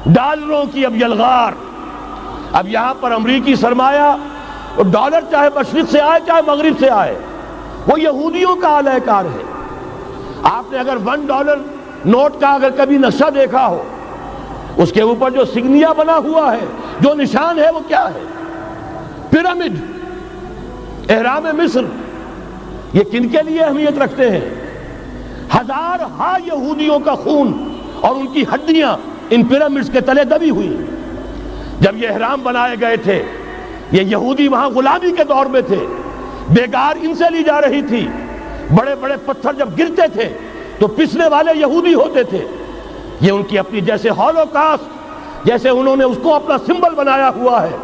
ڈالروں کی اب یلغار. اب یہاں پر امریکی سرمایہ اور ڈالر چاہے مشرق سے آئے چاہے مغرب سے آئے وہ یہودیوں کا اعلی کار ہے. آپ نے اگر $1 نوٹ کا اگر کبھی نقشہ دیکھا ہو، اس کے اوپر جو سگنیا بنا ہوا ہے، جو نشان ہے، وہ کیا ہے؟ پیرامڈ، احرام مصر. یہ کن کے لیے اہمیت رکھتے ہیں؟ ہزارہا یہودیوں کا خون اور ان کی ہڈیاں ان پیرامڈز کے تلے دبی ہوئی. جب یہ احرام بنائے گئے تھے، یہ یہودی وہاں غلامی کے دور میں تھے، بیگار ان سے لی جا رہی تھی. بڑے بڑے پتھر جب گرتے تھے تو پسنے والے یہودی ہوتے تھے. یہ ان کی اپنی جیسے ہولوکاسٹ، جیسے انہوں نے اس کو اپنا سمبل بنایا ہوا ہے،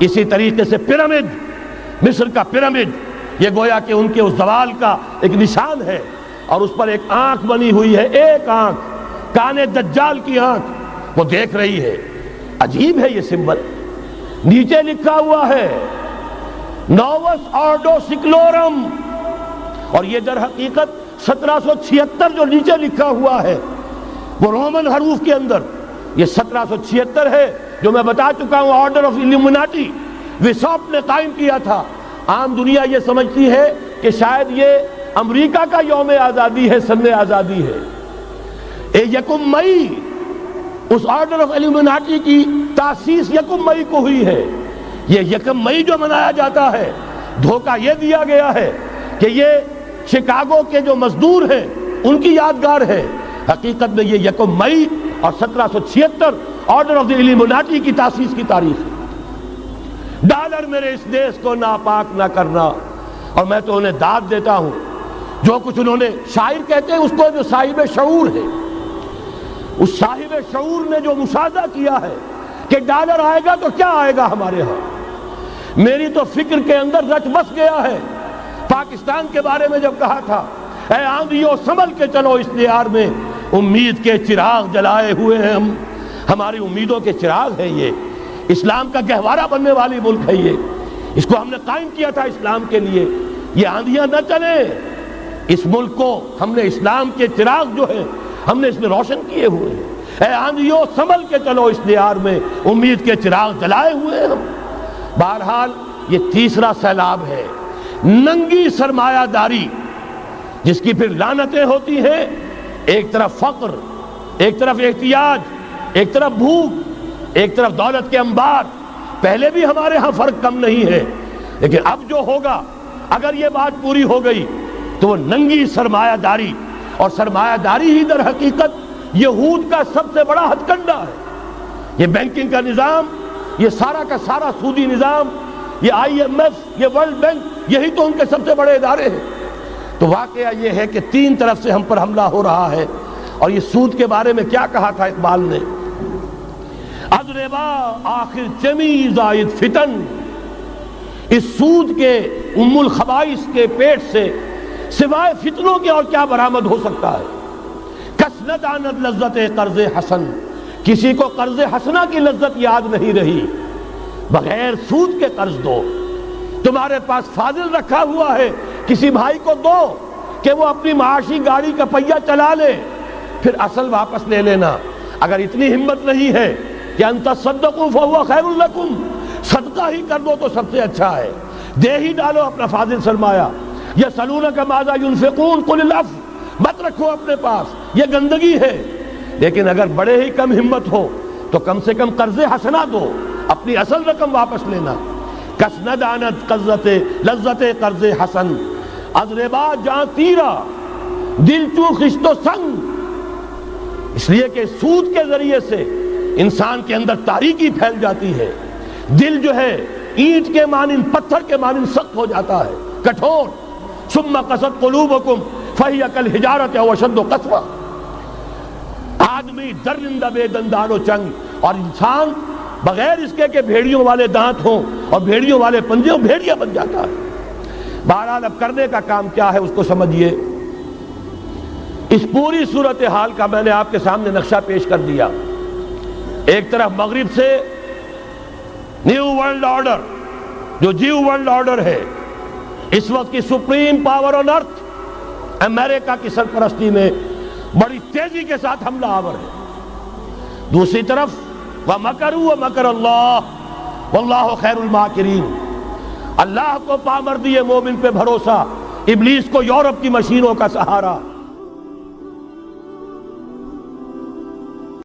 اسی طریقے سے پیرامڈ، مصر کا پیرامڈ، یہ گویا کہ ان کے اس زوال کا ایک نشان ہے. اور اس پر ایک آنکھ بنی ہوئی ہے، ایک آنکھ، کان دجال کی آنکھ، وہ دیکھ رہی ہے. عجیب ہے یہ سمبل. نیچے لکھا ہوا ہے نووس آرڈو سکلورم، اور یہ در حقیقت 1776 جو نیچے لکھا ہوا ہے وہ رومن حروف کے اندر یہ 1776 ہے، جو میں بتا چکا ہوں آرڈر آف الومناٹی وساپ نے قائم کیا تھا. عام دنیا یہ سمجھتی ہے کہ شاید یہ امریکہ کا یوم آزادی ہے، سن آزادی ہے. 1 مئی اس آرڈر آف الومناٹی کی تاسیس 1 مئی کو ہوئی ہے. یہ 1 مئی جو منایا جاتا ہے، دھوکہ یہ دیا گیا ہے کہ یہ شکاگو کے جو مزدور ہیں ان کی یادگار ہے. حقیقت میں یہ 1 مئی اور 1776 آرڈر آف دی الومناٹی کی تاسیس کی تاریخ ہے. ڈالر میرے اس دیش کو ناپاک نہ کرنا. اور میں تو انہیں داد دیتا ہوں، جو کچھ انہوں نے، شاعر کہتے ہیں اس کو جو صاحب شعور ہے، اس صاحب شعور نے جو مشاہدہ کیا ہے کہ ڈالر آئے گا تو کیا آئے گا ہمارے ہاں. میری تو فکر کے اندر رچ بس گیا ہے. پاکستان کے بارے میں جب کہا تھا اے آندھیوں سنبھل کے چلو اس دیار میں، امید کے چراغ جلائے ہوئے ہیں ہم. ہماری امیدوں کے چراغ ہے یہ. اسلام کا گہوارہ بننے والی ملک ہے یہ. اس کو ہم نے قائم کیا تھا اسلام کے لیے. یہ آندھیاں نہ چلیں. اس ملک کو ہم نے اسلام کے چراغ جو ہے ہم نے اس میں روشن کیے ہوئے ہیں. اے آندھیوں سنبھل کے چلو اس دیار میں، امید کے چراغ جلائے ہوئے ہیں ہم. بہرحال یہ تیسرا سیلاب ہے، ننگی سرمایہ داری، جس کی پھر لعنتیں ہوتی ہیں. ایک طرف فقر، ایک طرف احتیاج، ایک طرف بھوک، ایک طرف دولت کے انبار. پہلے بھی ہمارے ہاں فرق کم نہیں ہے، لیکن اب جو ہوگا اگر یہ بات پوری ہو گئی تو وہ ننگی سرمایہ داری. اور سرمایہ داری ہی در حقیقت یہود کا سب سے بڑا ہتھ کنڈا ہے. یہ بینکنگ کا نظام، یہ سارا کا سارا سودی نظام، یہ IMF، یہ ورلڈ بینک، یہی تو ان کے سب سے بڑے ادارے ہیں. تو واقعہ یہ ہے کہ 3 طرف سے ہم پر حملہ ہو رہا ہے. اور یہ سود کے بارے میں کیا کہا تھا اقبال نے؟ از ربا آخر چمی زائد فتن. اس سود کے ام الخبائث کے پیٹ سے سوائے فتنوں کے اور کیا برآمد ہو سکتا ہے؟ کس نہ داند لذت قرض حسن. کسی کو قرض حسنہ کی لذت یاد نہیں رہی. بغیر سود کے قرض دو. تمہارے پاس فاضل رکھا ہوا ہے، کسی بھائی کو دو کہ وہ اپنی معاشی گاڑی کا پہیہ چلا لے، پھر اصل واپس لے لینا. اگر اتنی ہمت نہیں ہے کہ ان تصدقوا فهو خیر لکم، صدقہ ہی کر دو تو سب سے اچھا ہے. دے ہی ڈالو اپنا فاضل سرمایہ. یسألونک ماذا ينفقون قل العفو. مت رکھو اپنے پاس، یہ گندگی ہے. لیکن اگر بڑے ہی کم ہمت ہو تو کم سے کم قرض حسنہ دو، اپنی اصل رقم واپس لینا. کس نہ دانت لذت قرض حسن. از ربا جاں تیرا دل چو خشت و سنگ. اس لیے کہ سود کے ذریعے سے انسان کے اندر تاریکی پھیل جاتی ہے. دل جو ہے اینٹ کے مانند، پتھر کے مانند سخت ہو جاتا ہے، کٹھور. ثم قست قلوبکم فہی کالحجارۃ او اشد قسوہ. آدمی درندہ بے دندان و چنگ، اور انسان بغیر اس کے کہ بھیڑیوں والے دانت ہوں اور بھیڑیوں والے پنجے ہوں، بھیڑیا بن جاتا ہے. بہرحال اب کرنے کا کام کیا ہے اس کو سمجھیے. اس پوری صورتحال کا میں نے آپ کے سامنے نقشہ پیش کر دیا. ایک طرف مغرب سے نیو ورلڈ آرڈر، جو جیو ورلڈ آرڈر ہے، اس وقت کی سپریم پاور آن ارتھ، امریکہ کی سرپرستی میں بڑی تیزی کے ساتھ حملہ آور ہے. دوسری طرف وَمَكَرُوا وَمَكَرَ اللَّهُ وَاللَّهُ خَيْرُ الْمَاكِرِينَ۔ اللہ کو پامردی مومن پہ بھروسہ، ابلیس کو یورپ کی مشینوں کا سہارا۔